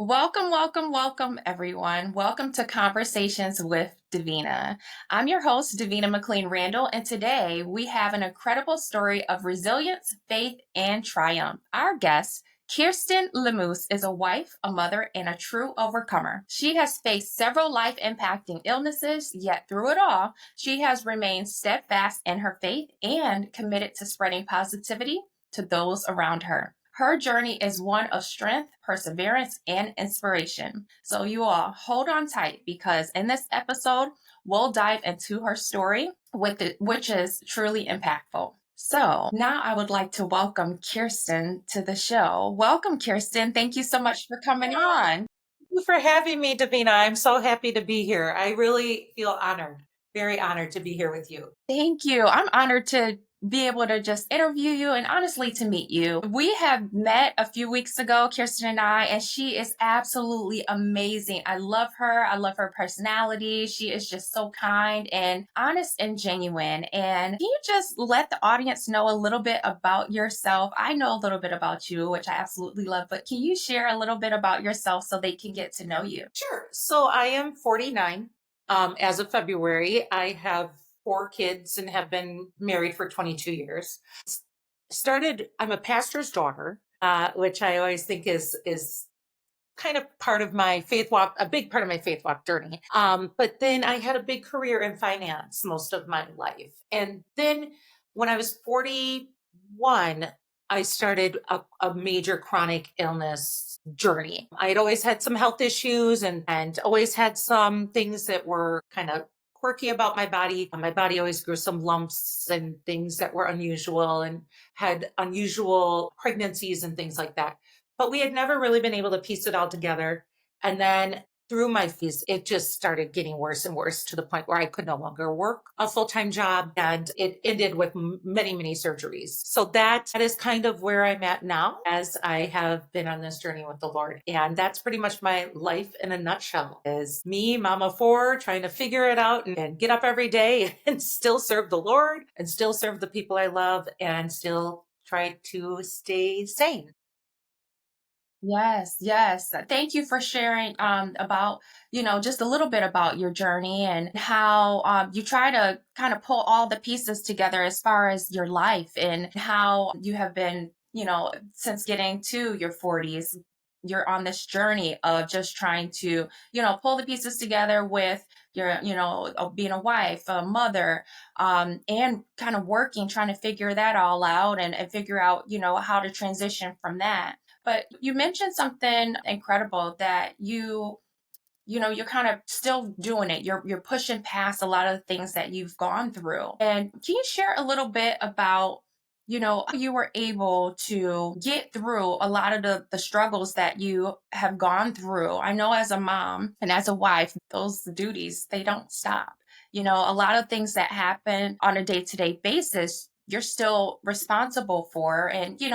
Welcome, welcome, welcome, everyone. Welcome to Conversations with Davina. I'm your host, Davina McLean Randall, and today we have an incredible story of resilience, faith, and triumph. Our guest, Kirsten Lemus, is a wife, a mother, and a true overcomer. She has faced several life impacting illnesses, yet through it all, she has remained steadfast in her faith and committed to spreading positivity to those around her. Her journey is one of strength, perseverance, and inspiration. So, you all hold on tight because in this episode, we'll dive into her story, which is truly impactful. So, now I would like to welcome Kirsten to the show. Welcome, Kirsten. Thank you so much for coming on. You for having me, Davina. I'm so happy to be here. I really feel honored, very honored to be here with you. Thank you. I'm honored to be able to just interview you and honestly to meet you. We have met a few weeks ago, Kirsten and I, and she is absolutely amazing. I love her. I love her personality. She is just so kind and honest and genuine. And can you just let the audience know a little bit about yourself? I know a little bit about you, which I absolutely love, but can you share a little bit about yourself so they can get to know you? Sure. So I am 49 as of February. I have four kids and have been married for 22 years. I'm a pastor's daughter, which I always think is kind of part of my faith walk, a big part of my faith walk journey. But then I had a big career in finance most of my life. And then when I was 41, I started a major chronic illness journey. I had always had some health issues and always had some things that were kind of quirky about my body. My body always grew some lumps and things that were unusual and had unusual pregnancies and things like that, but we had never really been able to piece it all together. And then through my fees, it just started getting worse and worse to the point where I could no longer work a full-time job. And it ended with many, many surgeries. So that is kind of where I'm at now as I have been on this journey with the Lord. And that's pretty much my life in a nutshell is me, mama four, trying to figure it out and get up every day and still serve the Lord and still serve the people I love and still try to stay sane. Yes, yes. Thank you for sharing about, just a little bit about your journey and how you try to kind of pull all the pieces together as far as your life and how you have been, since getting to your 40s, you're on this journey of just trying to, pull the pieces together with your, being a wife, a mother, and kind of working, trying to figure that all out and figure out, how to transition from that. But you mentioned something incredible that you're kind of still doing it. You're pushing past a lot of the things that you've gone through. And can you share a little bit about, how you were able to get through a lot of the struggles that you have gone through? I know as a mom and as a wife, those duties, they don't stop. A lot of things that happen on a day-to-day basis, you're still responsible for. And, you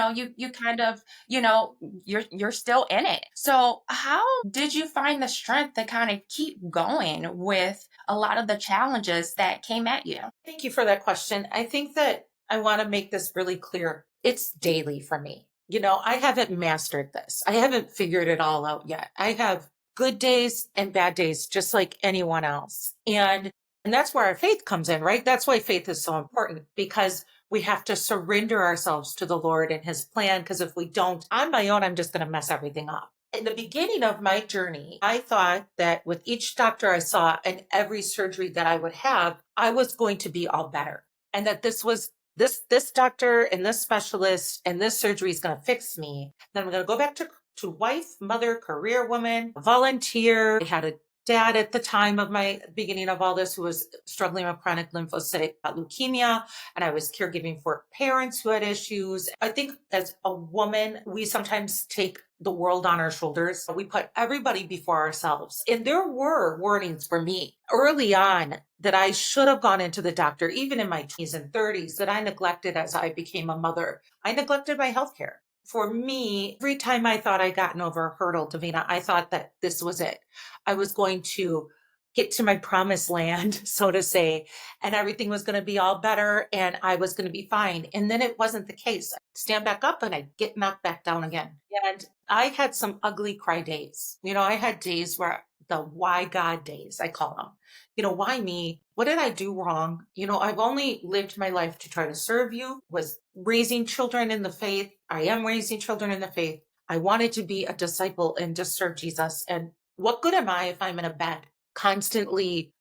kind of you're still in it. So how did you find the strength to kind of keep going with a lot of the challenges that came at you? Thank you for that question. I think that I want to make this really clear. It's daily for me. I haven't mastered this. I haven't figured it all out yet. I have good days and bad days, just like anyone else. And that's where our faith comes in, right? That's why faith is so important because we have to surrender ourselves to the Lord and his plan. Because if we don't, on my own, I'm just going to mess everything up. In the beginning of my journey, I thought that with each doctor I saw and every surgery that I would have, I was going to be all better. And that this doctor and this specialist and this surgery is going to fix me. Then I'm going to go back to wife, mother, career woman, volunteer. I had a dad at the time of my beginning of all this who was struggling with chronic lymphocytic leukemia, and I was caregiving for parents who had issues. I think as a woman, we sometimes take the world on our shoulders. We put everybody before ourselves. And there were warnings for me early on that I should have gone into the doctor, even in my 20s and 30s, that I neglected as I became a mother. I neglected my healthcare. For me, every time I thought I'd gotten over a hurdle, Davina, I thought that this was it. I was going to get to my promised land, so to say, and everything was going to be all better and I was going to be fine. And then it wasn't the case. I'd stand back up and I'd get knocked back down again. And I had some ugly cry days. I had days where the why God days, I call them. Why me? What did I do wrong? I've only lived my life to try to serve you, was raising children in the faith. I am raising children in the faith. I wanted to be a disciple and just serve Jesus. And what good am I if I'm in a bed constantly,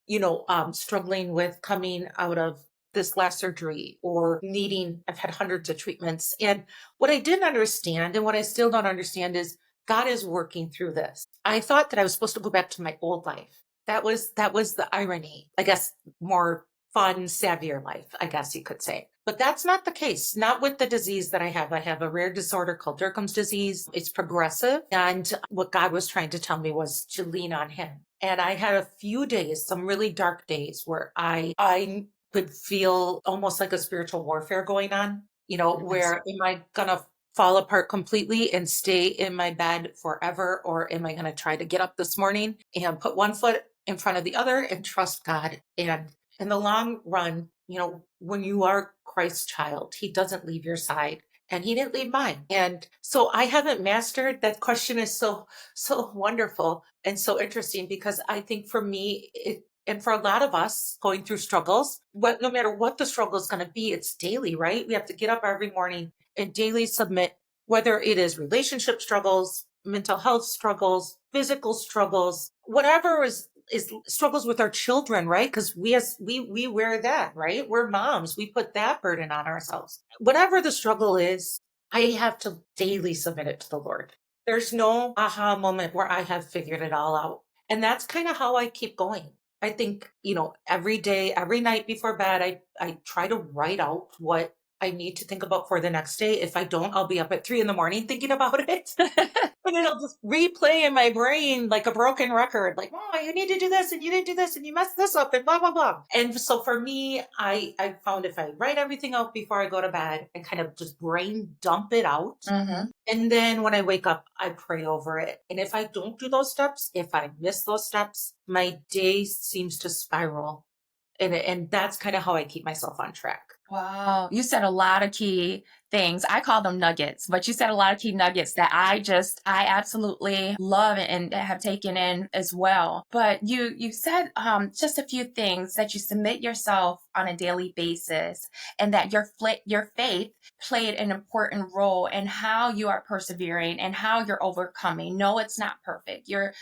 struggling with coming out of this last surgery or I've had hundreds of treatments. And what I didn't understand and what I still don't understand is God is working through this. I thought that I was supposed to go back to my old life. That was the irony, I guess, more fun, savvier life, I guess you could say. But that's not the case, not with the disease that I have. I have a rare disorder called Derkham's disease. It's progressive. And what God was trying to tell me was to lean on him. And I had a few days, some really dark days where I could feel almost like a spiritual warfare going on, Yes. where am I going to fall apart completely and stay in my bed forever? Or am I going to try to get up this morning and put one foot in front of the other and trust God? And in the long run, when you are Christ's child, he doesn't leave your side and he didn't leave mine. And so I haven't mastered that question is so wonderful and so interesting because I think for me, and for a lot of us going through struggles, no matter what the struggle is going to be, it's daily, right? We have to get up every morning and daily submit, whether it is relationship struggles, mental health struggles, physical struggles, whatever is struggles with our children, right? Because we wear that, right? We're moms. We put that burden on ourselves. Whatever the struggle is, I have to daily submit it to the Lord. There's no aha moment where I have figured it all out. And that's kind of how I keep going. I think, every day, every night before bed, I try to write out what I need to think about for the next day. If I don't, I'll be up at 3 a.m. thinking about it. And it'll just replay in my brain like a broken record, like, oh, you need to do this and you didn't do this and you messed this up and blah, blah, blah. And so for me, I found if I write everything out before I go to bed and kind of just brain dump it out. Hmm. And then when I wake up, I pray over it. And if I don't do those steps, if I miss those steps, my day seems to spiral. And that's kind of how I keep myself on track. Wow, you said a lot of key things. I call them nuggets, but you said a lot of key nuggets that I absolutely love and have taken in as well. But you said just a few things that you submit yourself on a daily basis, and that your faith played an important role in how you are persevering and how you're overcoming. No, it's not perfect. You're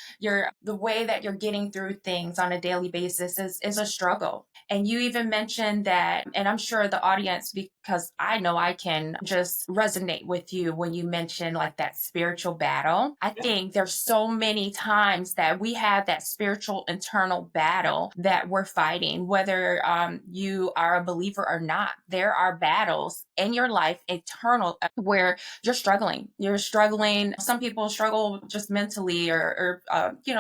the way that you're getting through things on a daily basis is a struggle. And you even mentioned that, and I'm sure the audience, because I know I can just resonate with you when you mention like that spiritual battle. I think there's so many times that we have that spiritual internal battle that we're fighting, whether you are a believer or not. There are battles in your life, eternal, where you're struggling. You're struggling. Some people struggle just mentally or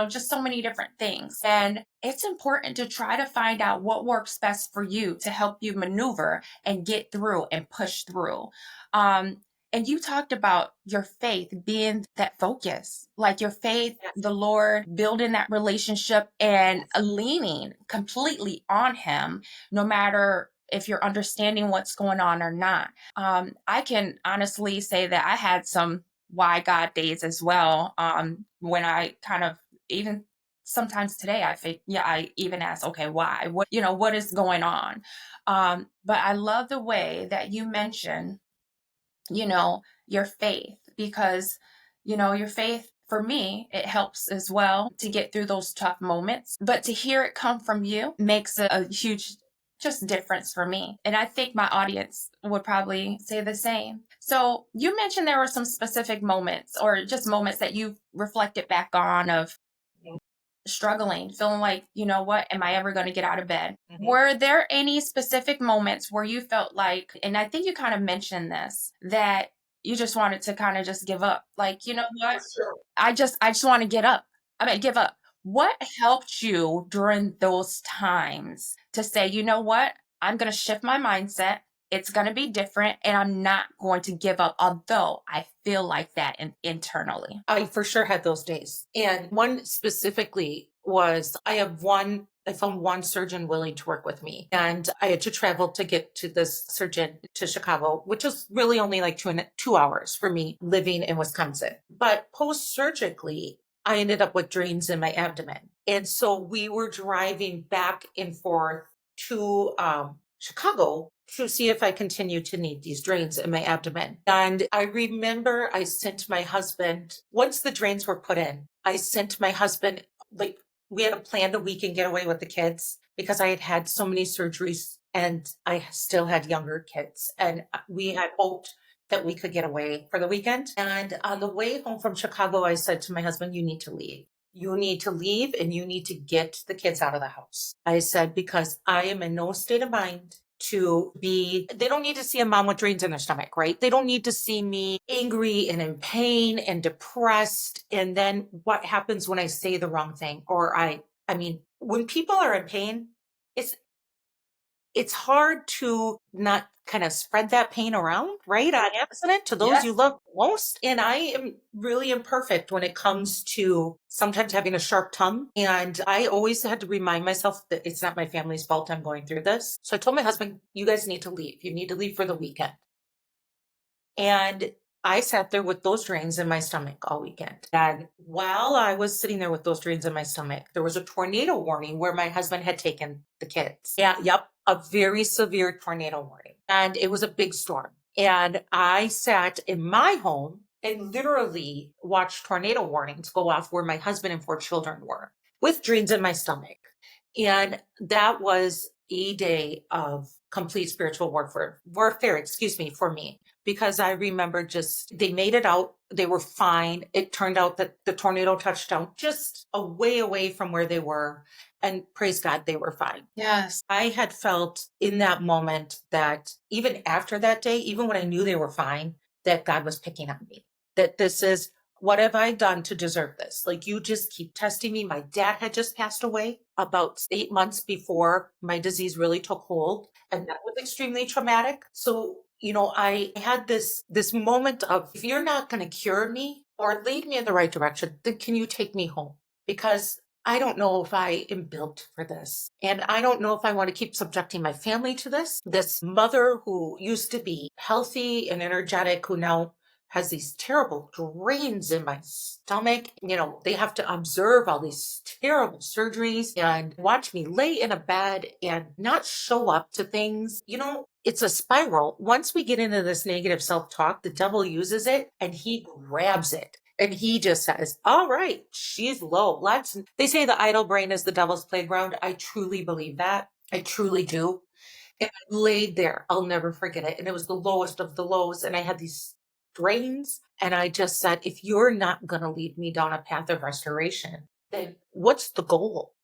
just so many different things. And it's important to try to find out what works best for you to help you maneuver and get through and push through. And you talked about your faith being that focus, like your faith, the Lord, building that relationship and leaning completely on Him, no matter if you're understanding what's going on or not. I can honestly say that I had some why God days as well. When I kind of even sometimes today I think, yeah, I even ask, okay, why? What is going on? But I love the way that you mention, your faith, because, your faith for me, it helps as well to get through those tough moments. But to hear it come from you makes a huge just difference for me. And I think my audience would probably say the same. So you mentioned there were some specific moments or just moments that you reflected back on of struggling, feeling like, what, am I ever going to get out of bed? Mhm. Were there any specific moments where you felt like, and I think you kind of mentioned this, that you just wanted to kind of just give up? Like, you know what? Sure. I just want to get up. Give up. What helped you during those times to say, you know what? I'm going to shift my mindset. It's going to be different and I'm not going to give up, although I feel like that internally. I for sure had those days. And one specifically was I found one surgeon willing to work with me. And I had to travel to get to this surgeon to Chicago, which was really only like 2 hours for me living in Wisconsin. But post surgically, I ended up with drains in my abdomen. And so we were driving back and forth to Chicago to see if I continue to need these drains in my abdomen. And I remember I sent my husband, once the drains were put in, I sent my husband, like, we had a planned a weekend getaway with the kids because I had had so many surgeries and I still had younger kids. And we had hoped that we could get away for the weekend. And on the way home from Chicago, I said to my husband, you need to leave. You need to leave and you need to get the kids out of the house. I said, because I am in no state of mind they don't need to see a mom with drains in their stomach, right? They don't need to see me angry and in pain and depressed. And then what happens when I say the wrong thing? Or I mean, when people are in pain, it's it's hard to not kind of spread that pain around, right? On accident to those you Yes. love most. And I am really imperfect when it comes to sometimes having a sharp tongue. And I always had to remind myself that it's not my family's fault I'm going through this. So I told my husband, you guys need to leave. You need to leave for the weekend. And I sat there with those drains in my stomach all weekend. And while I was sitting there with those drains in my stomach, there was a tornado warning where my husband had taken the kids. Yeah, yep, a very severe tornado warning. And it was a big storm. And I sat in my home and literally watched tornado warnings go off where my husband and 4 children were with drains in my stomach. And that was a day of complete spiritual warfare, excuse me, for me, because I remember just, they made it out. They were fine. It turned out that the tornado touched down just a way away from where they were. And praise God, they were fine. Yes. I had felt in that moment that even after that day, even when I knew they were fine, that God was picking on me. That this is, what have I done to deserve this? Like, you just keep testing me. My dad had just passed away about 8 months before my disease really took hold. And that was extremely traumatic. So, I had this moment of, if you're not going to cure me or lead me in the right direction, then can you take me home? Because I don't know if I am built for this. And I don't know if I want to keep subjecting my family to this. This mother who used to be healthy and energetic, who now has these terrible drains in my stomach. They have to observe all these terrible surgeries and watch me lay in a bed and not show up to things. It's a spiral. Once we get into this negative self-talk, the devil uses it and he grabs it. And he just says, all right, she's low. They say the idle brain is the devil's playground. I truly believe that. I truly do. And I laid there. I'll never forget it. And it was the lowest of the lows. And I had these drains. And I just said, if you're not going to lead me down a path of restoration, then what's the goal?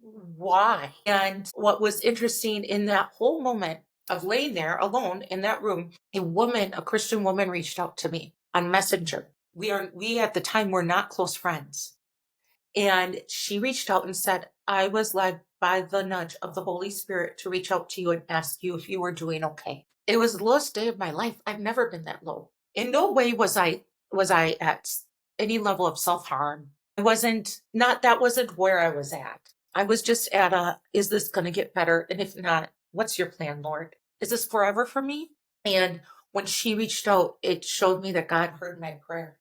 Why? And what was interesting in that whole moment of laying there alone in that room, a Christian woman reached out to me on Messenger. We at the time were not close friends. And she reached out and said, I was led by the nudge of the Holy Spirit to reach out to you and ask you if you were doing okay. It was the lowest day of my life. I've never been that low. In no way was I at any level of self-harm. That wasn't where I was at. I was just at is this going to get better? And if not, what's your plan, Lord? Is this forever for me? And when she reached out, it showed me that God heard my prayer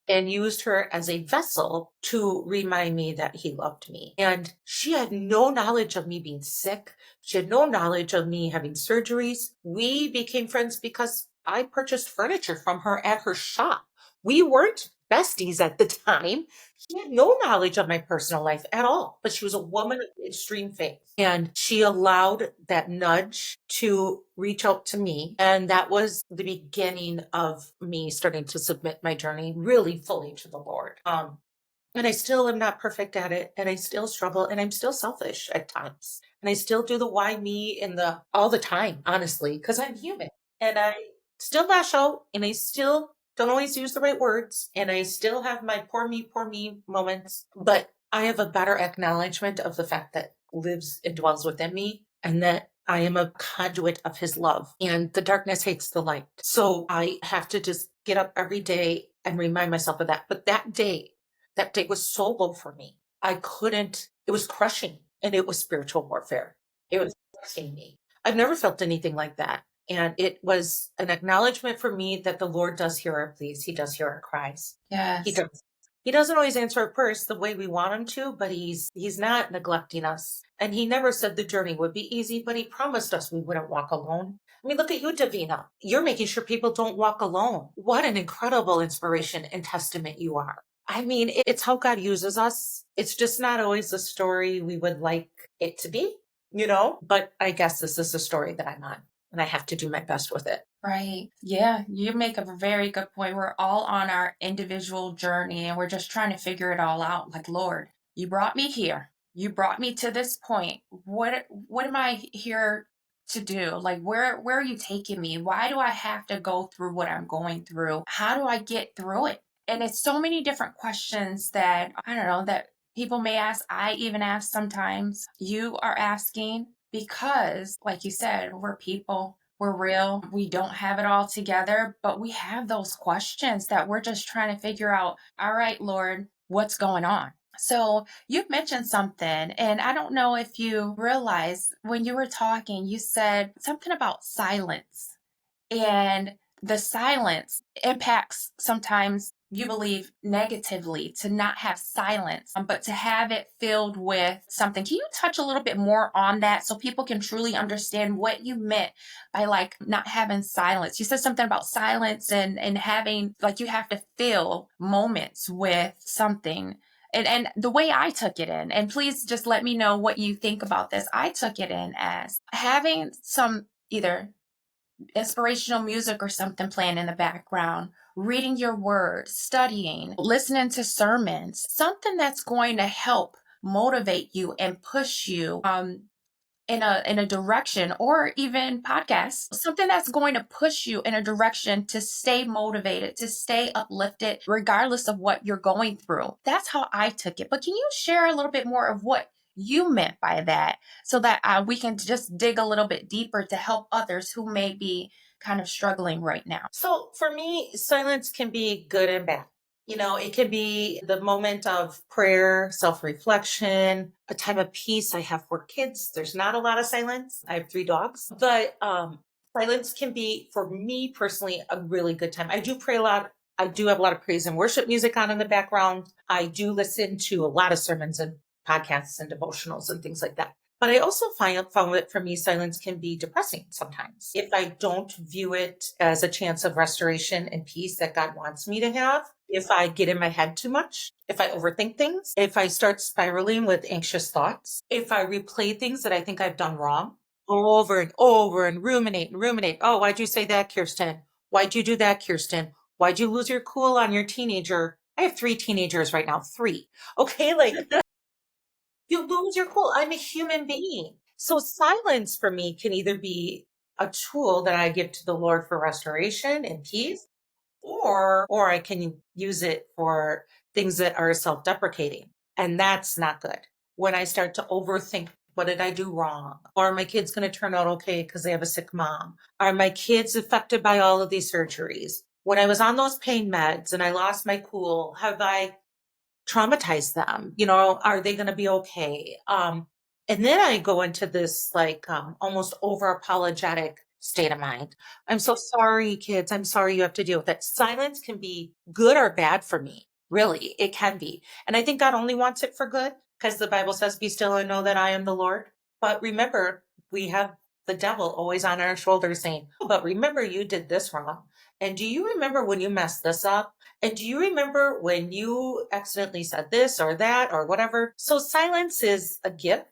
and used her as a vessel to remind me that he loved me. And she had no knowledge of me being sick. She had no knowledge of me having surgeries. We became friends because I purchased furniture from her at her shop. We weren't besties at the time. She had no knowledge of my personal life at all, but she was a woman of extreme faith. And she allowed that nudge to reach out to me. And that was the beginning of me starting to submit my journey really fully to the Lord. And I still am not perfect at it. And I still struggle and I'm still selfish at times. And I still do the why me all the time, honestly, because I'm human. And I still lash out and I still don't always use the right words. And I still have my poor me moments. But I have a better acknowledgement of the fact that lives and dwells within me and that I am a conduit of his love and the darkness hates the light. So I have to just get up every day and remind myself of that. But that day That day was so low for me. I couldn't, it was crushing, and it was spiritual warfare. It was crushing me. I've never felt anything like that. And it was an acknowledgement for me that the Lord does hear our pleas. He does hear our cries. He Yes. does. He doesn't always answer our prayers the way we want him to, but he's not neglecting us. And he never said the journey would be easy, but he promised us we wouldn't walk alone. I mean, look at you, Davina. You're making sure people don't walk alone. What an incredible inspiration and testament you are. I mean, it's how God uses us. It's just not always the story we would like it to be, but I guess this is the story that I'm on, and I have to do my best with it. Right. Yeah, you make a very good point. We're all on our individual journey and we're just trying to figure it all out. Like, Lord, you brought me here. You brought me to this point. What am I here to do? Like, where are you taking me? Why do I have to go through what I'm going through? How do I get through it? And it's so many different questions that I don't know that people may ask. I even ask sometimes. You are asking because, like you said, we're people, we're real, we don't have it all together, but we have those questions that we're just trying to figure out. All right, Lord, what's going on? So you've mentioned something, and I don't know if you realize when you were talking, you said something about silence. And the silence impacts sometimes you believe negatively to not have silence, but to have it filled with something. Can you touch a little bit more on that so people can truly understand what you meant by like not having silence? You said something about silence and having like you have to fill moments with something. And the way I took it in, and please just let me know what you think about this. I took it in as having some either inspirational music or something playing in the background, reading your word, studying, listening to sermons, something that's going to help motivate you and push you in a direction, or even podcasts, something that's going to push you in a direction to stay motivated, to stay uplifted regardless of what you're going through. That's how I took it. But can you share a little bit more of what you meant by that so that we can just dig a little bit deeper to help others who may be kind of struggling right now? So for me, silence can be good and bad. It can be the moment of prayer, self reflection, a time of peace. I have 4 kids. There's not a lot of silence. I have 3 dogs, but silence can be, for me personally, a really good time. I do pray a lot. I do have a lot of praise and worship music on in the background. I do listen to a lot of sermons and podcasts and devotionals and things like that. But I also found that for me, silence can be depressing sometimes. If I don't view it as a chance of restoration and peace that God wants me to have, if I get in my head too much, if I overthink things, if I start spiraling with anxious thoughts, if I replay things that I think I've done wrong over and over and ruminate and ruminate. Oh, why'd you say that, Kirsten? Why'd you do that, Kirsten? Why'd you lose your cool on your teenager? I have 3 teenagers right now, 3. Okay, like you lose your cool. I'm a human being. So silence for me can either be a tool that I give to the Lord for restoration and peace, or I can use it for things that are self-deprecating. And that's not good. When I start to overthink, what did I do wrong? Are my kids going to turn out okay because they have a sick mom? Are my kids affected by all of these surgeries? When I was on those pain meds and I lost my cool, have I traumatize them? Are they going to be okay? And then I go into this like almost over apologetic state of mind. I'm so sorry, kids. I'm sorry you have to deal with that. Silence can be good or bad for me. Really, it can be. And I think God only wants it for good because the Bible says, be still and know that I am the Lord. But remember, we have the devil always on our shoulders saying, "Oh, but remember you did this wrong. And do you remember when you messed this up? And do you remember when you accidentally said this or that or whatever?" So silence is a gift.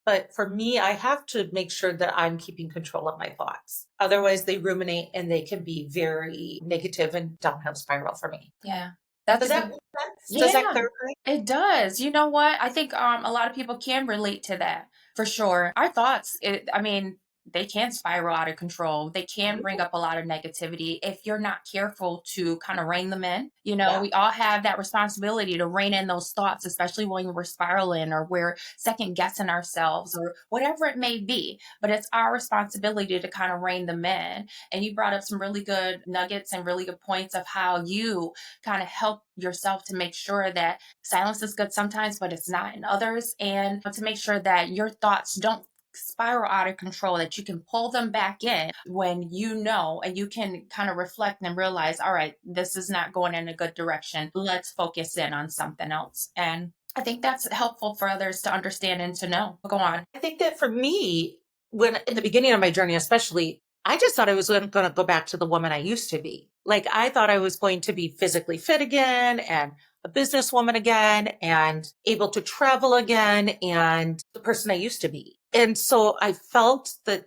But for me, I have to make sure that I'm keeping control of my thoughts. Otherwise, they ruminate and they can be very negative and downhill spiral for me. Yeah. That's Does a that good. make sense? Does that Yeah, clarify? it does. You know what? I think a lot of people can relate to that for sure. Our thoughts, I mean, they can spiral out of control. They can bring up a lot of negativity if you're not careful to kind of rein them in. You know, Yeah. we all have that responsibility to rein in those thoughts, especially when we're spiraling or we're second guessing ourselves or whatever it may be. But it's our responsibility to kind of rein them in. And you brought up some really good nuggets and really good points of how you kind of help yourself to make sure that silence is good sometimes, but it's not in others. And to make sure that your thoughts don't spiral out of control, that you can pull them back in when you know, and you can kind of reflect and realize, all right, this is not going in a good direction. Let's focus in on something else. And I think that's helpful for others to understand and to know. Go on. I think that for me, when in the beginning of my journey, especially, I just thought I was going to go back to the woman I used to be. Like, I thought I was going to be physically fit again and a businesswoman again and able to travel again and the person I used to be. And so I felt that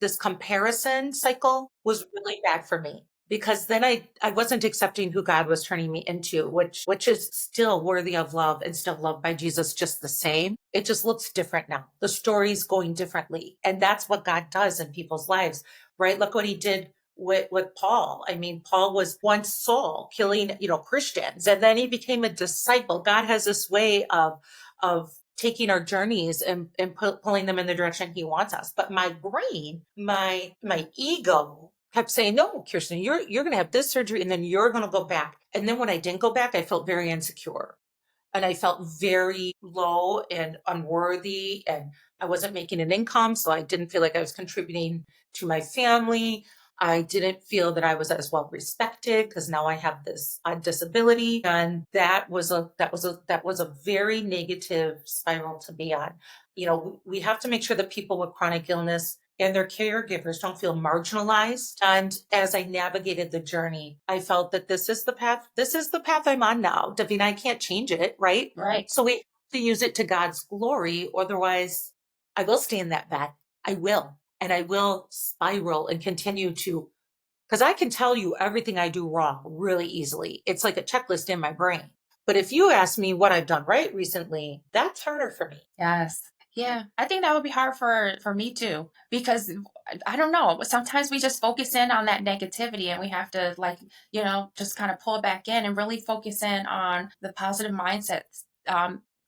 this comparison cycle was really bad for me because then I wasn't accepting who God was turning me into, which is still worthy of love and still loved by Jesus just the same. It just looks different now. The story's going differently. And that's what God does in people's lives, right? Look what he did with Paul. I mean, Paul was once Saul killing, Christians, and then he became a disciple. God has this way of taking our journeys and pulling them in the direction he wants us. But my brain, my ego kept saying, no, Kirsten, you're going to have this surgery and then you're going to go back. And then when I didn't go back, I felt very insecure and I felt very low and unworthy and I wasn't making an income. So I didn't feel like I was contributing to my family. I didn't feel that I was as well respected because now I have this disability. And that was a very negative spiral to be on. We have to make sure that people with chronic illness and their caregivers don't feel marginalized. And as I navigated the journey, I felt that this is the path I'm on now. Davina, I can't change it, right? Right. So we have to use it to God's glory. Otherwise, I will stay in that bed. I will. And I will spiral and continue to, because I can tell you everything I do wrong really easily. It's like a checklist in my brain. But if you ask me what I've done right recently, that's harder for me. Yes. Yeah. I think that would be hard for me too because I don't know, sometimes we just focus in on that negativity and we have to like, just kind of pull it back in and really focus in on the positive mindsets.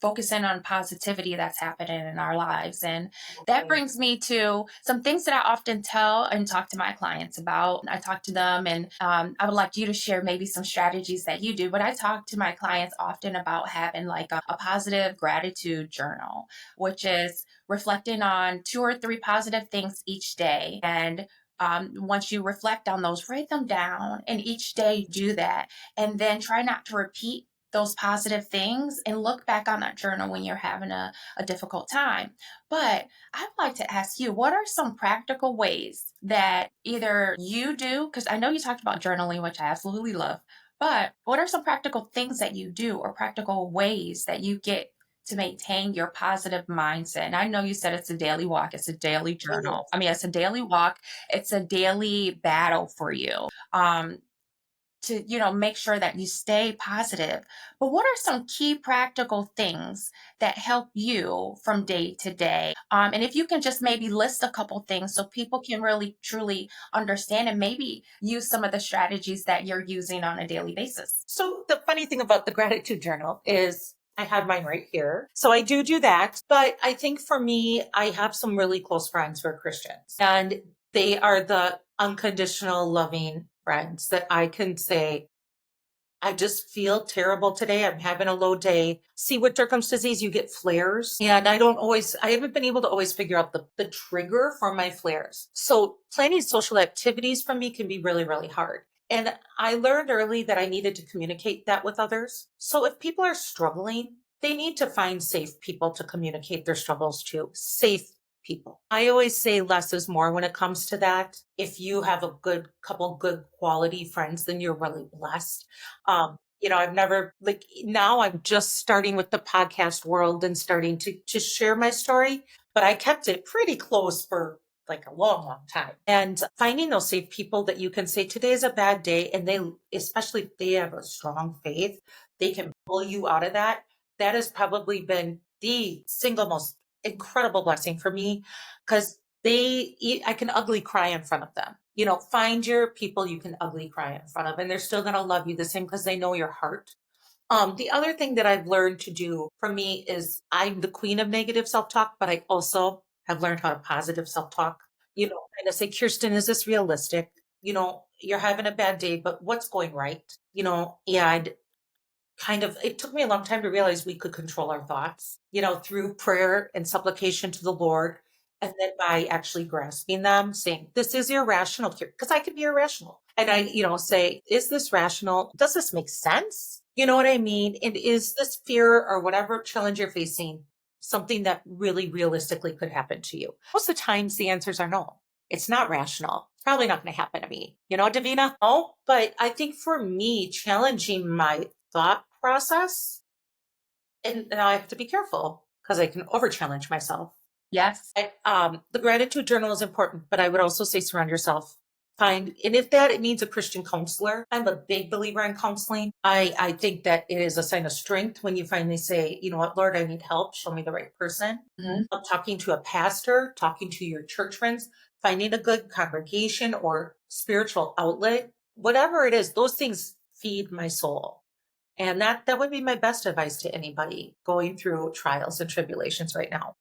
Focus in on positivity that's happening in our lives. And that Okay. brings me to some things that I often tell and talk to my clients about. I talk to them, and I would like you to share maybe some strategies that you do. But I talk to my clients often about having like a positive gratitude journal, which is reflecting on two or three positive things each day. And once you reflect on those, write them down, and each day do that. And then try not to repeat those positive things and look back on that journal when you're having a difficult time. But I'd like to ask you, what are some practical ways that either you do? Because I know you talked about journaling, which I absolutely love, but what are some practical things that you do or practical ways that you get to maintain your positive mindset? And I know you said it's a daily walk, it's a daily journal. I mean, it's a daily walk, it's a daily battle for you. To make sure that you stay positive, but what are some key practical things that help you from day to day, and if you can just maybe list a couple things so people can really truly understand and maybe use some of the strategies that you're using on a daily basis. So the funny thing about the gratitude journal is I have mine right here. So I do that. But I think for me, I have some really close friends who are Christians and they are the unconditional loving friends that I can say, I just feel terrible today. I'm having a low day. See, with Durkheim's disease, you get flares. And I haven't been able to always figure out the trigger for my flares. So planning social activities for me can be really, really hard. And I learned early that I needed to communicate that with others. So if people are struggling, they need to find safe people to communicate their struggles to. Safe people. I always say less is more when it comes to that. If you have a good couple good quality friends, then you're really blessed. I've never like now I'm just starting with the podcast world and starting to share my story, but I kept it pretty close for like a long, long time. And finding those safe people that you can say today is a bad day, and they, especially if they have a strong faith, they can pull you out of that. That has probably been the single most incredible blessing for me because I can ugly cry in front of them. Find your people you can ugly cry in front of, and they're still going to love you the same because they know your heart. The other thing that I've learned to do for me is I'm the queen of negative self talk, but I also have learned how to positive self talk. Kind of say, Kirsten, is this realistic? You're having a bad day, but what's going right? Yeah, it took me a long time to realize we could control our thoughts, through prayer and supplication to the Lord. And then by actually grasping them, saying, this is irrational, because I could be irrational. And I, say, is this rational? Does this make sense? You know what I mean? And is this fear or whatever challenge you're facing something that really realistically could happen to you? Most of the times the answers are no. It's not rational. It's probably not going to happen to me. Davina? No. But I think for me, challenging my thought process, and now I have to be careful because I can over challenge myself. Yes. The gratitude journal is important, but I would also say surround yourself. And if that it needs a Christian counselor, I'm a big believer in counseling. I think that it is a sign of strength when you finally say, you know what, Lord, I need help. Show me the right person. Talking to a pastor, talking to your church friends, finding a good congregation or spiritual outlet, whatever it is, those things feed my soul. And that would be my best advice to anybody going through trials and tribulations right now.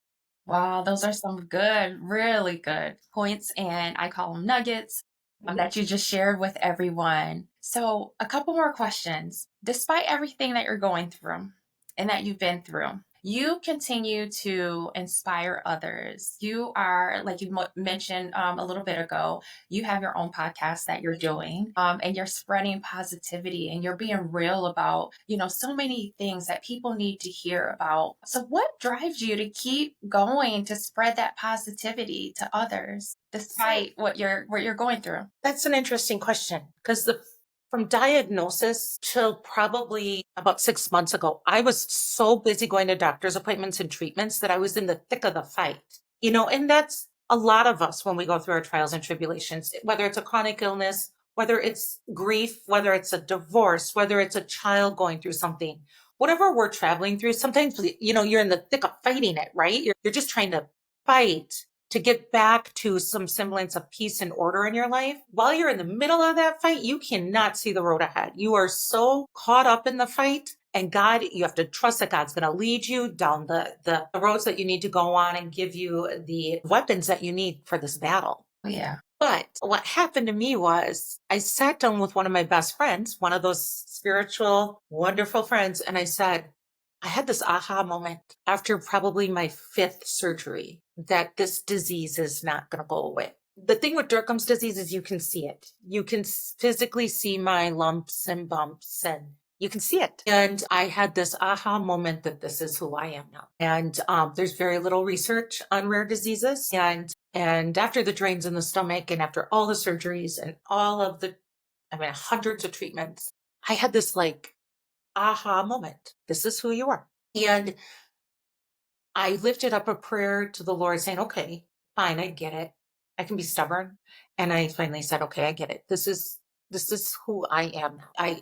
Wow, those are some good, really good points, and I call them nuggets that you just shared with everyone. So, a couple more questions. Despite everything that you're going through and that you've been through, you continue to inspire others. You are, like you mentioned a little bit ago, you have your own podcast that you're doing, and you're spreading positivity and you're being real about, so many things that people need to hear about. So, what drives you to keep going to spread that positivity to others despite what you're going through? That's an interesting question because from diagnosis till probably about 6 months ago, I was so busy going to doctor's appointments and treatments that I was in the thick of the fight, and that's a lot of us when we go through our trials and tribulations, whether it's a chronic illness, whether it's grief, whether it's a divorce, whether it's a child going through something, whatever we're traveling through. Sometimes, you're in the thick of fighting it, right? You're just trying to fight to get back to some semblance of peace and order in your life. While you're in the middle of that fight, you cannot see the road ahead. You are so caught up in the fight, and you have to trust that God's going to lead you down the roads that you need to go on and give you the weapons that you need for this battle. Oh, yeah. But what happened to me was I sat down with one of my best friends, one of those spiritual, wonderful friends, and I said, I had this aha moment after probably my 5th surgery that this disease is not going to go away. The thing with Derkham's disease is you can see it. You can physically see my lumps and bumps, and you can see it. And I had this aha moment that this is who I am now. And there's very little research on rare diseases. And after the drains in the stomach and after all the surgeries and all of hundreds of treatments, I had this aha moment. This is who you are. And I lifted up a prayer to the Lord saying, okay, fine, I get it. I can be stubborn. And I finally said, okay, I get it. This is who I am now.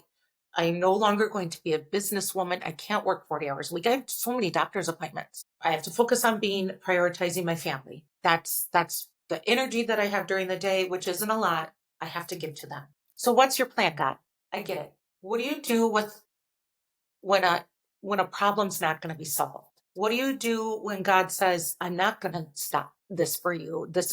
I'm no longer going to be a businesswoman. I can't work 40 hours a week. I have so many doctor's appointments. I have to focus on prioritizing my family. That's the energy that I have during the day, which isn't a lot. I have to give to them. So what's your plan, God? I get it. What do you do when a problem's not going to be solved? What do you do when God says, I'm not going to stop this for you? This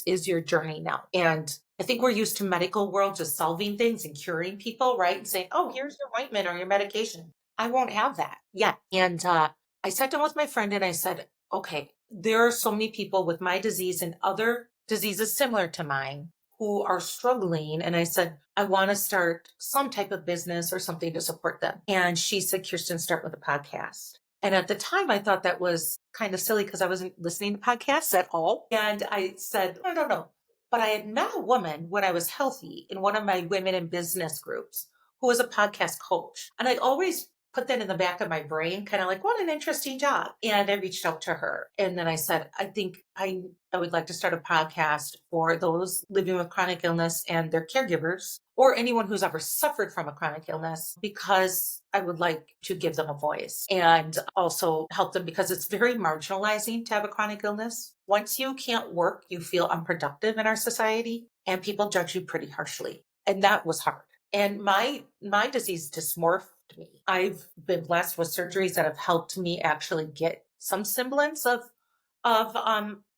is your journey now. And I think we're used to medical world just solving things and curing people, right? And saying, oh, here's your ointment or your medication. I won't have that yet. And I sat down with my friend and I said, okay, there are so many people with my disease and other diseases similar to mine who are struggling. And I said, I want to start some type of business or something to support them. And she said, Kirsten, start with a podcast. And at the time, I thought that was kind of silly because I wasn't listening to podcasts at all. And I said, no. But I had met a woman when I was healthy in one of my women in business groups who was a podcast coach. And I always put that in the back of my brain, kind of like, what an interesting job. And I reached out to her. And then I said, I think I would like to start a podcast for those living with chronic illness and their caregivers or anyone who's ever suffered from a chronic illness, because I would like to give them a voice and also help them, because it's very marginalizing to have a chronic illness. Once you can't work, you feel unproductive in our society, and people judge you pretty harshly. And that was hard. And my disease dysmorphed me. I've been blessed with surgeries that have helped me actually get some semblance of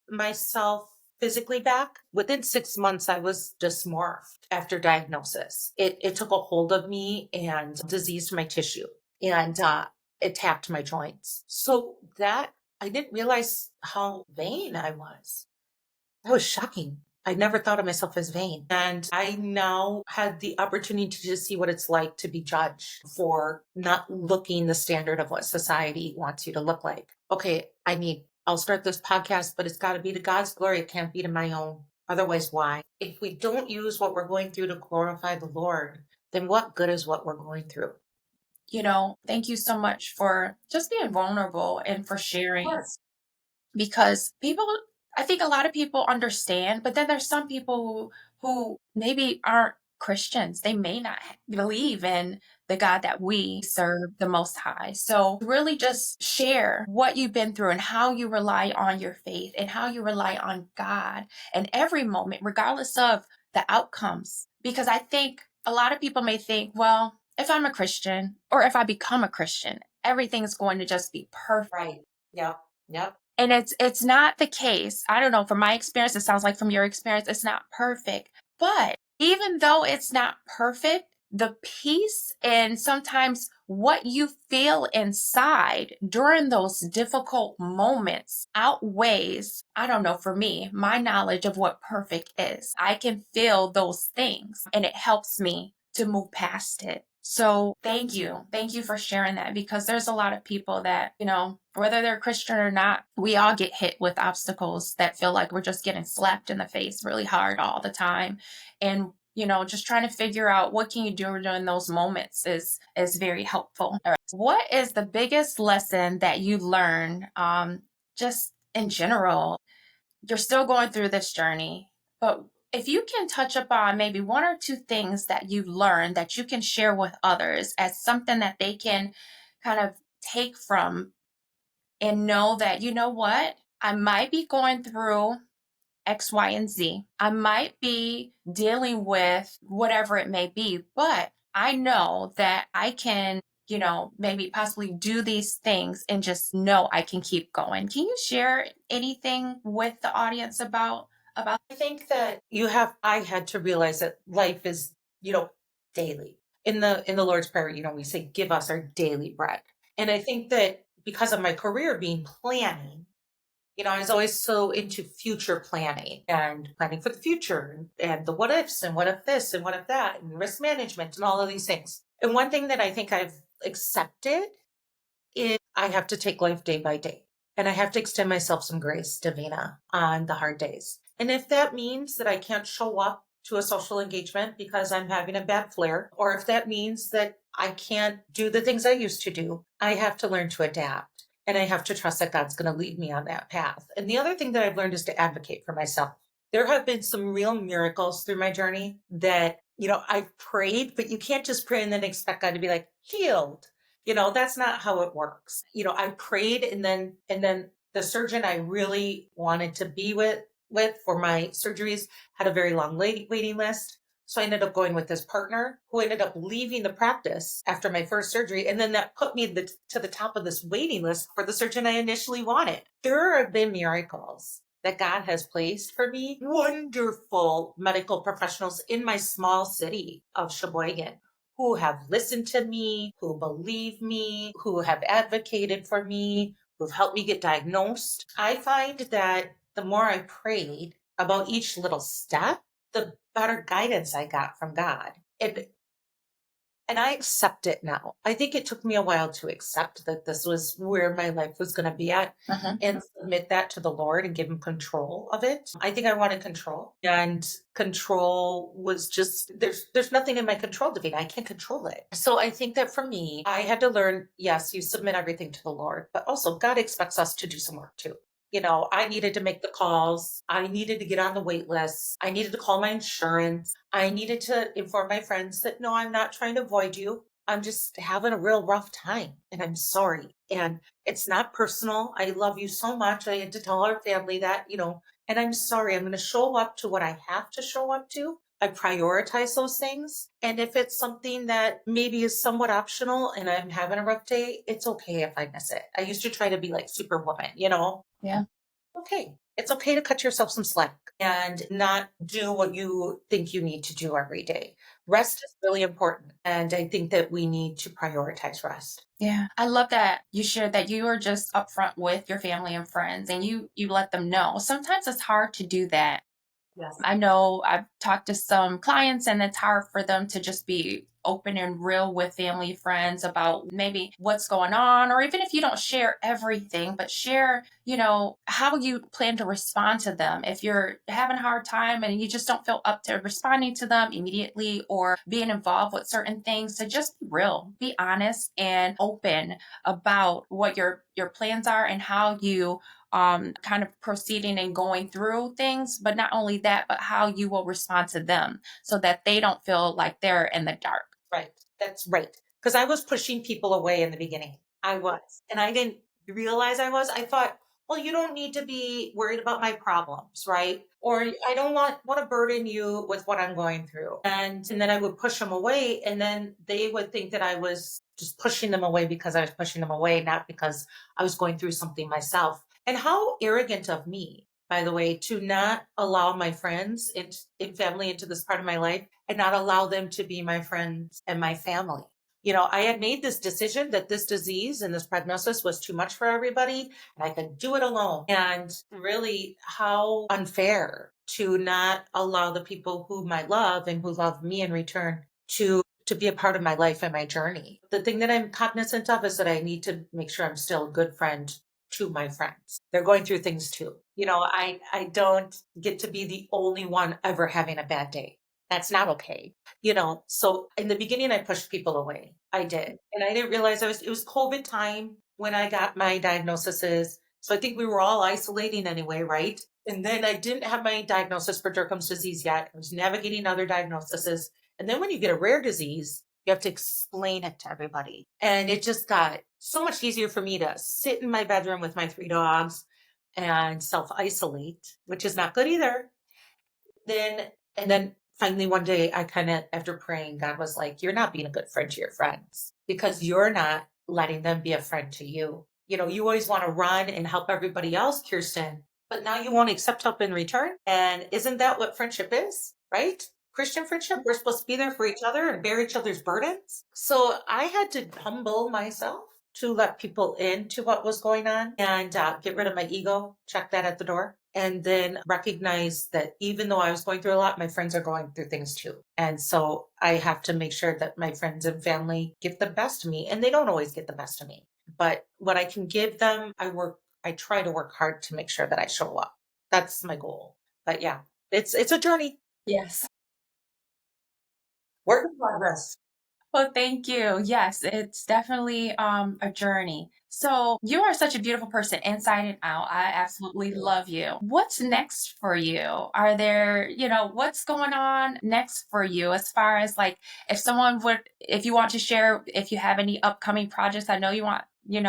myself physically back. Within 6 months, I was dysmorphed after diagnosis. It took a hold of me and diseased my tissue, and it tapped my joints. So that I didn't realize how vain I was. That was shocking. I never thought of myself as vain. And I now had the opportunity to see what it's like to be judged for not looking the standard of what society wants you to look like. Okay, I'll start this podcast, but it's got to be to God's glory. It can't be to my own. Otherwise, why? If we don't use what we're going through to glorify the Lord, then what good is what we're going through? Thank you so much for just being vulnerable and for sharing, Yes. because I think a lot of people understand, but then there's some people who maybe aren't Christians. They may not believe in the God that we serve, the Most High. So really just share what you've been through and how you rely on your faith and how you rely on God in every moment, regardless of the outcomes. Because I think a lot of people may think, well, if I'm a Christian or if I become a Christian, everything's going to just be perfect. Right. Yep. Yep. And it's not the case. I don't know, from my experience, it sounds like from your experience, it's not perfect. But even though it's not perfect, the peace and sometimes what you feel inside during those difficult moments outweighs, I don't know, for me, my knowledge of what perfect is. I can feel those things and it helps me to move past it. So thank you. Thank you for sharing that, because there's a lot of people that, whether they're Christian or not, we all get hit with obstacles that feel like we're just getting slapped in the face really hard all the time. And just trying to figure out what can you do during those moments is very helpful. All right. What is the biggest lesson that you learned, just in general? You're still going through this journey, but if you can touch upon maybe one or two things that you've learned that you can share with others as something that they can kind of take from and know that, you know what, I might be going through X, Y, and Z. I might be dealing with whatever it may be, but I know that I can, maybe possibly do these things and just know I can keep going. Can you share anything with the audience about? I think that I had to realize that life is, daily. In the Lord's Prayer, we say, give us our daily bread. And I think that because of my career being planning, I was always so into future planning and planning for the future and the what ifs and what if this and what if that and risk management and all of these things. And one thing that I think I've accepted is I have to take life day by day, and I have to extend myself some grace, Davina, on the hard days. And if that means that I can't show up to a social engagement because I'm having a bad flare, or if that means that I can't do the things I used to do, I have to learn to adapt. And I have to trust that God's going to lead me on that path. And the other thing that I've learned is to advocate for myself. There have been some real miracles through my journey that, I've prayed, but you can't just pray and then expect God to be like, healed. That's not how it works. I prayed, and then the surgeon I really wanted to be with for my surgeries had a very long waiting list. So I ended up going with this partner who ended up leaving the practice after my first surgery. And then that put me to the top of this waiting list for the surgeon I initially wanted. There have been miracles that God has placed for me. Wonderful medical professionals in my small city of Sheboygan who have listened to me, who believe me, who have advocated for me, who've helped me get diagnosed. I find that the more I prayed about each little step, the better guidance I got from God. And I accept it now. I think it took me a while to accept that this was where my life was going to be at, and submit that to the Lord and give him control of it. I think I wanted control, and control was just, there's nothing in my control, Davina. I can't control it. So I think that for me, I had to learn, yes, you submit everything to the Lord, but also God expects us to do some work too. I needed to make the calls. I needed to get on the wait list. I needed to call my insurance. I needed to inform my friends that no, I'm not trying to avoid you. I'm just having a real rough time and I'm sorry. And it's not personal. I love you so much. I had to tell our family that, and I'm sorry. I'm going to show up to what I have to show up to. I prioritize those things. And if it's something that maybe is somewhat optional and I'm having a rough day, it's okay if I miss it. I used to try to be like Superwoman. Yeah. Okay. It's okay to cut yourself some slack and not do what you think you need to do every day. Rest is really important. And I think that we need to prioritize rest. Yeah. I love that you shared that you are just upfront with your family and friends and you let them know. Sometimes it's hard to do that. Yes. I know I've talked to some clients and it's hard for them to just be open and real with family friends about maybe what's going on, or even if you don't share everything, but share, how you plan to respond to them. If you're having a hard time and you just don't feel up to responding to them immediately or being involved with certain things, to just be real, be honest and open about what your plans are and how you kind of proceeding and going through things, but not only that, but how you will respond to them so that they don't feel like they're in the dark. Right. That's right. Because I was pushing people away in the beginning. I was. And I didn't realize I was. I thought, well, you don't need to be worried about my problems, right? Or I don't want to burden you with what I'm going through. And then I would push them away. And then they would think that I was just pushing them away because I was pushing them away, not because I was going through something myself. And how arrogant of me, by the way, to not allow my friends and family into this part of my life and not allow them to be my friends and my family. I had made this decision that this disease and this prognosis was too much for everybody and I could do it alone. And really, how unfair to not allow the people whom I love and who love me in return to be a part of my life and my journey. The thing that I'm cognizant of is that I need to make sure I'm still a good friend to my friends. They're going through things too. I don't get to be the only one ever having a bad day. That's not okay. So in the beginning, I pushed people away. I did. And I didn't realize it was COVID time when I got my diagnoses. So I think we were all isolating anyway, right? And then I didn't have my diagnosis for Derkham's disease yet. I was navigating other diagnoses. And then when you get a rare disease, you have to explain it to everybody. And it just got so much easier for me to sit in my bedroom with my 3 dogs and self-isolate, which is not good either. And then finally one day I kind of, after praying, God was like, you're not being a good friend to your friends because you're not letting them be a friend to you. You always want to run and help everybody else, Kirsten, but now you won't accept help in return. And isn't that what friendship is, right? Christian friendship, we're supposed to be there for each other and bear each other's burdens. So I had to humble myself to let people into what was going on and get rid of my ego, check that at the door, and then recognize that even though I was going through a lot, my friends are going through things too. And so I have to make sure that my friends and family get the best of me, and they don't always get the best of me. But what I can give them, I try to work hard to make sure that I show up. That's my goal. But yeah, it's a journey. Yes. Work in progress. Well, thank you. Yes, it's definitely a journey. So you are such a beautiful person inside and out. I absolutely love you. What's next for you? Are there, what's going on next for you as far as like if you want to share, if you have any upcoming projects, I know you want, you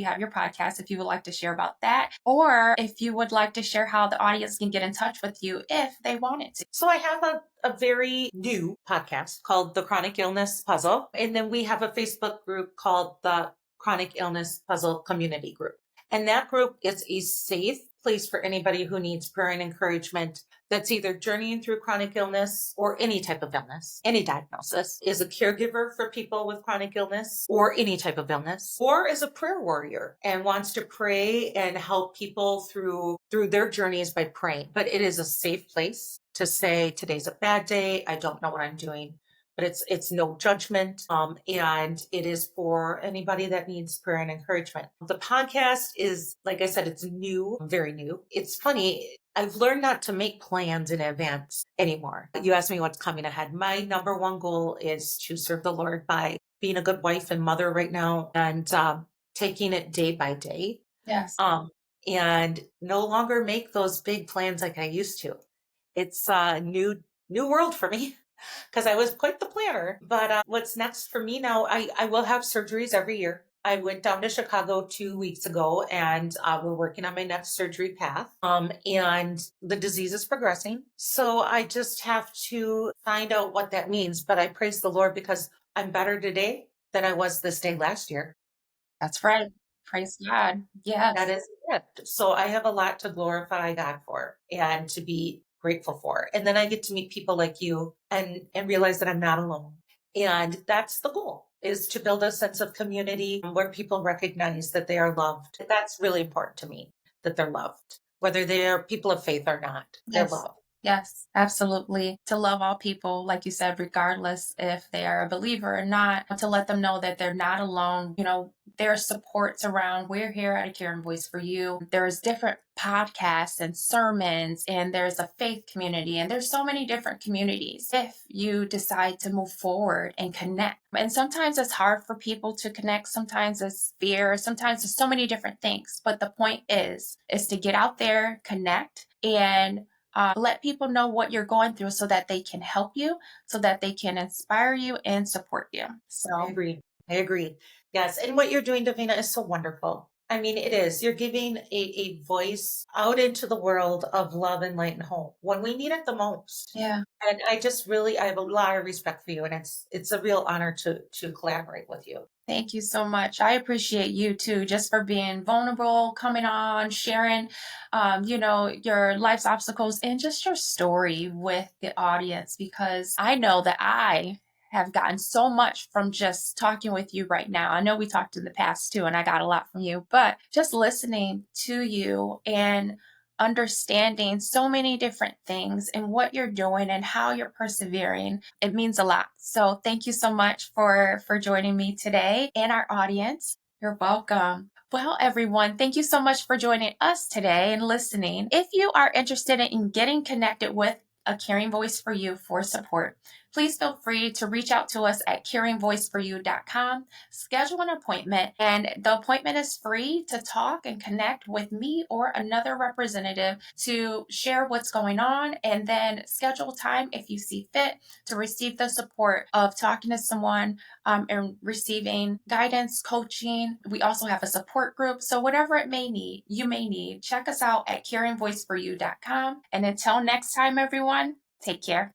have your podcast, if you would like to share about that, or if you would like to share how the audience can get in touch with you if they wanted to. So I have a very new podcast called The Chronic Illness Puzzle. And then we have a Facebook group called the Chronic Illness Puzzle Community Group. And that group is a safe place for anybody who needs prayer and encouragement that's either journeying through chronic illness or any type of illness, any diagnosis, is a caregiver for people with chronic illness or any type of illness, or is a prayer warrior and wants to pray and help people through their journeys by praying. But it is a safe place to say, today's a bad day. I don't know what I'm doing. But it's no judgment. And it is for anybody that needs prayer and encouragement. The podcast is, like I said, it's new, very new. It's funny. I've learned not to make plans in advance anymore. You asked me what's coming ahead. My number one goal is to serve the Lord by being a good wife and mother right now and taking it day by day. Yes. and no longer make those big plans like I used to. It's a new world for me because I was quite the planner. But what's next for me now? I will have surgeries every year. I went down to Chicago 2 weeks ago, and we're working on my next surgery path. And the disease is progressing, so I just have to find out what that means. But I praise the Lord because I'm better today than I was this day last year. That's right. Praise God. That Yes. is it. So I have a lot to glorify God for and to be grateful for. And then I get to meet people like you and realize that I'm not alone. And that's the goal, is to build a sense of community where people recognize that they are loved. That's really important to me, that they're loved, whether they're people of faith or not. They're Yes. loved. Yes, absolutely. To love all people, like you said, regardless if they are a believer or not, to let them know that they're not alone. There's supports around. We're here at A Caring Voice for You. There's different podcasts and sermons, and there's a faith community, and there's so many different communities if you decide to move forward and connect. And sometimes it's hard for people to connect. Sometimes it's fear. Sometimes it's so many different things. But the point is to get out there, connect, and let people know what you're going through so that they can help you, so that they can inspire you and support you. I So, agree. I agree. Yes. And what you're doing, Davina, is so wonderful. I mean, it is. You're giving a voice out into the world of love and light and hope when we need it the most. yeah. And I have a lot of respect for you, and it's a real honor to collaborate with you. Thank you so much. I appreciate you too, just for being vulnerable, coming on, sharing, your life's obstacles and just your story with the audience, because I know that I have gotten so much from just talking with you right now. I know we talked in the past too, and I got a lot from you, but just listening to you and understanding so many different things and what you're doing and how you're persevering, it means a lot. So thank you so much for joining me today and our audience. You're welcome. Well, everyone, thank you so much for joining us today and listening. If you are interested in getting connected with A Caring Voice for You for support, please feel free to reach out to us at caringvoiceforyou.com. Schedule an appointment, and the appointment is free to talk and connect with me or another representative to share what's going on, and then schedule time if you see fit to receive the support of talking to someone and receiving guidance, coaching. We also have a support group. So whatever you may need, check us out at caringvoiceforyou.com. And until next time, everyone, take care.